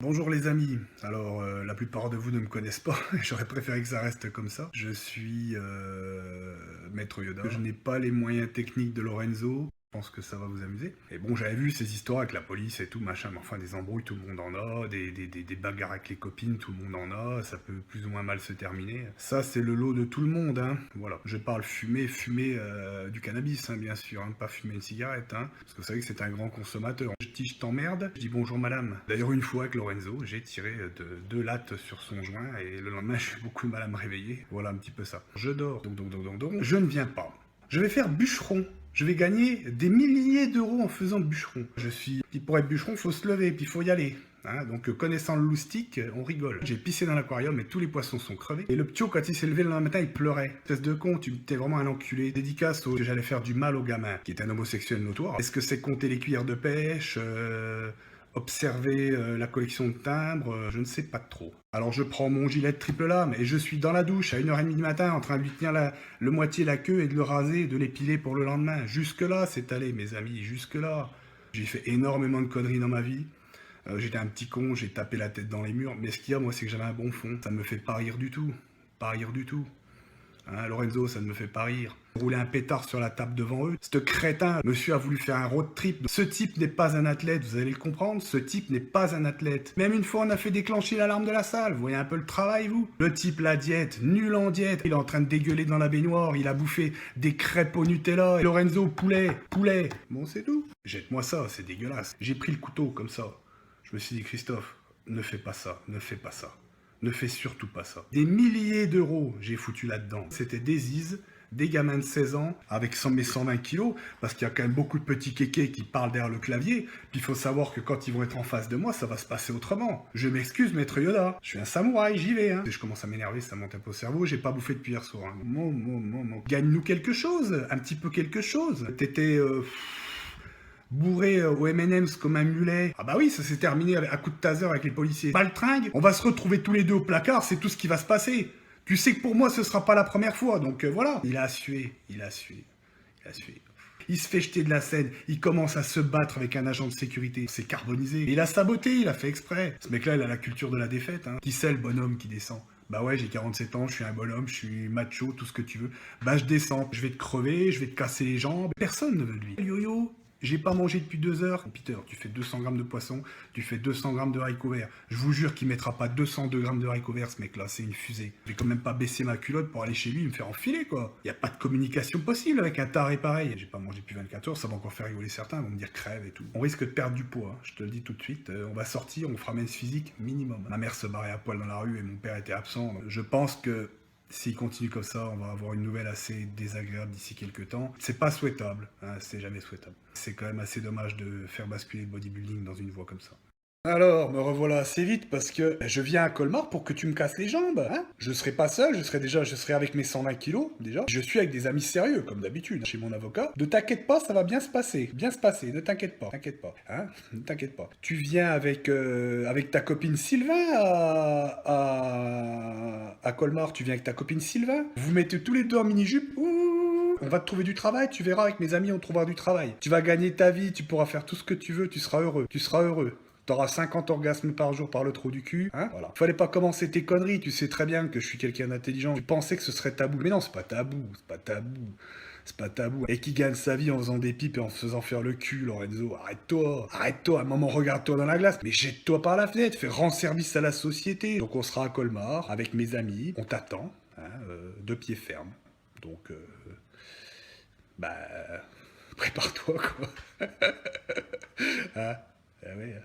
Bonjour les amis, alors la plupart de vous ne me connaissent pas, j'aurais préféré que ça reste comme ça. Je suis Maître Yoda, je n'ai pas les moyens techniques de Lorenzo, je pense que ça va vous amuser. Et bon, j'avais vu ces histoires avec la police et tout, machin, mais enfin des embrouilles, tout le monde en a, des bagarres avec les copines, tout le monde en a, ça peut plus ou moins mal se terminer. Ça c'est le lot de tout le monde, hein. Voilà. Je parle fumer du cannabis, hein, bien sûr, hein, pas fumer une cigarette, hein, parce que vous savez que c'est un grand consommateur. Je t'emmerde, je dis bonjour madame. D'ailleurs une fois avec Lorenzo, j'ai tiré deux lattes sur son joint et le lendemain j'ai eu beaucoup de mal à me réveiller. Voilà un petit peu ça. Je dors, donc, je ne viens pas. Je vais faire bûcheron. Je vais gagner des milliers d'euros en faisant bûcheron. Puis pour être bûcheron, faut se lever, puis il faut y aller. Hein, donc connaissant le loustic, on rigole. J'ai pissé dans l'aquarium et tous les poissons sont crevés. Et le ptio, quand il s'est levé le lendemain matin, il pleurait. Espèce de con, tu t'es vraiment un enculé. Dédicace que j'allais faire du mal au gamin, qui est un homosexuel notoire. Est-ce que c'est compter les cuillères de pêche, observer la collection de timbres, je ne sais pas trop. Alors je prends mon gilet de triple lame et je suis dans la douche à 1h30 du matin en train de lui tenir le moitié la queue et de le raser et de l'épiler pour le lendemain. Jusque-là, c'est allé, mes amis, jusque-là. J'ai fait énormément de conneries dans ma vie. J'étais un petit con, j'ai tapé la tête dans les murs. Mais ce qu'il y a, moi, c'est que j'avais un bon fond. Ça me fait pas rire du tout. Pas rire du tout. Hein, Lorenzo, ça ne me fait pas rire. Rouler un pétard sur la table devant eux. Ce crétin, monsieur a voulu faire un road trip. Ce type n'est pas un athlète, vous allez le comprendre. Ce type n'est pas un athlète. Même une fois, on a fait déclencher l'alarme de la salle. Vous voyez un peu le travail, vous? Le type, la diète, nul en diète. Il est en train de dégueuler dans la baignoire. Il a bouffé des crêpes au Nutella. Et Lorenzo, poulet, poulet. Bon, c'est tout. Jette-moi ça, c'est dégueulasse. J'ai pris le couteau comme ça. Je me suis dit, Christophe, ne fais pas ça, ne fais pas ça. Ne fais surtout pas ça. Des milliers d'euros, j'ai foutu là-dedans. C'était des is, des gamins de 16 ans, avec mes 120 kilos, parce qu'il y a quand même beaucoup de petits kékés qui parlent derrière le clavier, puis il faut savoir que quand ils vont être en face de moi, ça va se passer autrement. Je m'excuse, maître Yoda, je suis un samouraï, j'y vais, hein. Je commence à m'énerver, ça monte un peu au cerveau, j'ai pas bouffé depuis hier soir. Hein. Gagne-nous quelque chose, un petit peu quelque chose. T'étais... bourré au M&M's comme un mulet. Ah bah oui, ça s'est terminé à coup de taser avec les policiers. Baltringue, on va se retrouver tous les deux au placard, c'est tout ce qui va se passer. Tu sais que pour moi, ce sera pas la première fois, donc voilà. Il a sué, il a sué, il a sué. Il se fait jeter de la scène, il commence à se battre avec un agent de sécurité. C'est carbonisé. Et il a saboté, il a fait exprès. Ce mec-là, il a la culture de la défaite. Hein. Qui c'est le bonhomme qui descend? Bah ouais, j'ai 47 ans, je suis un bonhomme, je suis macho, tout ce que tu veux. Bah je descends, je vais te crever, je vais te casser les jambes. Personne ne veut de lui. Yo-yo, j'ai pas mangé depuis 2 heures. Peter, tu fais 200 grammes de poisson, tu fais 200 grammes de haricots verts. Je vous jure qu'il mettra pas 202 grammes de haricots verts, ce mec-là, c'est une fusée. Je vais quand même pas baisser ma culotte pour aller chez lui et me faire enfiler, quoi. Y a pas de communication possible avec un taré pareil. J'ai pas mangé depuis 24 heures, ça va encore faire rigoler certains, ils vont me dire crève et tout. On risque de perdre du poids, hein, je te le dis tout de suite. On va sortir, on fera men's physique minimum. Ma mère se barrait à poil dans la rue et mon père était absent. Je pense que s'il continue comme ça, on va avoir une nouvelle assez désagréable d'ici quelques temps. C'est pas souhaitable, hein, c'est jamais souhaitable. C'est quand même assez dommage de faire basculer le bodybuilding dans une voie comme ça. Alors, me revoilà assez vite parce que je viens à Colmar pour que tu me casses les jambes, hein. Je serai pas seul, je serai avec mes 120 kilos, déjà. Je suis avec des amis sérieux, comme d'habitude, chez mon avocat. Ne t'inquiète pas, ça va bien se passer, ne t'inquiète pas, hein, ne t'inquiète pas. Tu viens avec ta copine Sylvain à Colmar, tu viens avec ta copine Sylvain. Vous mettez tous les deux en mini-jupe, on va te trouver du travail, tu verras, avec mes amis, on trouvera du travail. Tu vas gagner ta vie, tu pourras faire tout ce que tu veux, tu seras heureux, tu seras heureux. T'auras 50 orgasmes par jour par le trou du cul, hein, voilà. Fallait pas commencer tes conneries, tu sais très bien que je suis quelqu'un d'intelligent. Tu pensais que ce serait tabou, mais non, c'est pas tabou, c'est pas tabou. C'est pas tabou. Et qui gagne sa vie en faisant des pipes et en se faisant faire le cul, Lorenzo. Arrête-toi, à un moment, regarde-toi dans la glace. Mais jette-toi par la fenêtre, fais rendre service à la société. Donc on sera à Colmar, avec mes amis, on t'attend, hein, de pied ferme. Donc, bah, prépare-toi, quoi. Hein? Ah ouais.